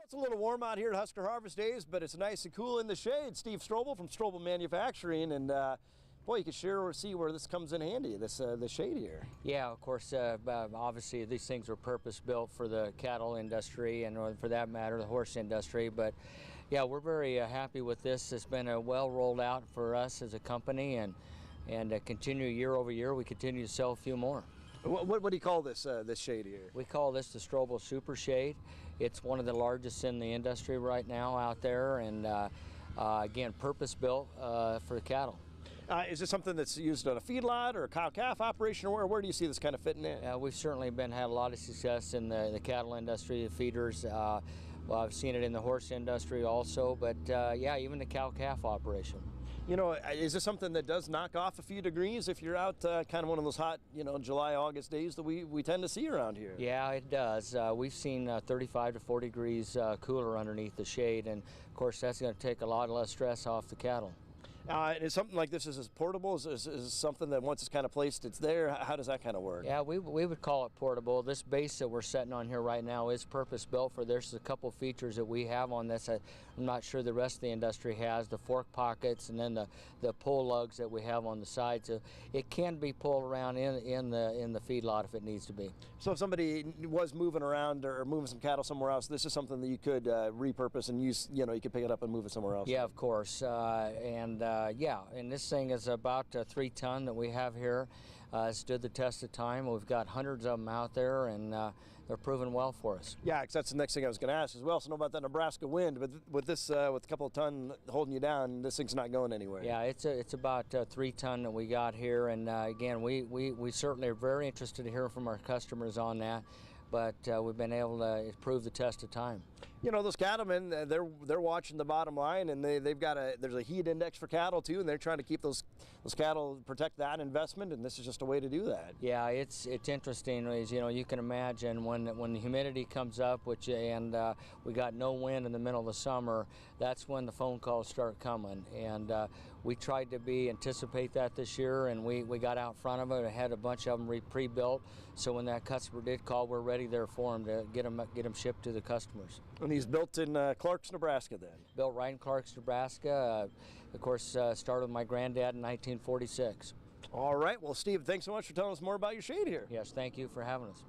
It's a little warm out here at Husker Harvest Days, but it's nice and cool in the shade. Steve Strobel from Strobel Manufacturing, and boy, you can see where this comes in handy, this shade here. Yeah, of course, obviously these things were purpose-built for the cattle industry and, or for that matter, the horse industry. But yeah, we're very happy with this. It's been well rolled out for us as a company, and continue year over year. We continue to sell a few more. What do you call this this shade here? We call this the Strobel Super Shade. It's one of the largest in the industry right now out there, and again, purpose-built for cattle. Is this something that's used on a feedlot or a cow-calf operation, or where do you see this kind of fitting in? We've certainly had a lot of success in the cattle industry, the feeders. Well, I've seen it in the horse industry also, but yeah, even the cow-calf operation. You know, is this something that does knock off a few degrees if you're out kind of one of those hot, July, August days that we tend to see around here? Yeah, it does. We've seen 35 to 40 degrees cooler underneath the shade, and of course that's going to take a lot less stress off the cattle. And is something like this as portable? Is something that once it's kind of placed, it's there? How does that kind of work? Yeah, we would call it portable. This base that we're setting on here right now is purpose-built for. There's a couple features that we have on this that I'm not sure the rest of the industry has. The fork pockets and then the pull lugs that we have on the side. So it can be pulled around in the feedlot if it needs to be. So if somebody was moving around or moving some cattle somewhere else, this is something that you could repurpose and use. You could pick it up and move it somewhere else. Yeah, of course. Yeah, and this thing is about 3 ton that we have here. Stood the test of time. We've got hundreds of them out there, and they're proving well for us. Yeah, because that's the next thing I was going to ask as well. So know about that Nebraska wind, but with this, with a couple of ton holding you down, this thing's not going anywhere. Yeah, it's about 3 ton that we got here, and again, we certainly are very interested to hear from our customers on that. But we've been able to prove the test of time. Those cattlemen, they're watching the bottom line, and there's a heat index for cattle too, and they're trying to keep those cattle, protect that investment, and this is just a way to do that. Yeah, it's interesting. As you can imagine when the humidity comes up, we got no wind in the middle of the summer. That's when the phone calls start coming, and we tried to anticipate that this year, and we got out front of it. I had a bunch of them pre-built, so when that customer did call, we're ready there for them to get them shipped to the customers. And he's built in Clarks, Nebraska then? Built right in Clarks, Nebraska. Of course, started with my granddad in 1946. All right. Well, Steve, thanks so much for telling us more about your shade here. Yes, thank you for having us.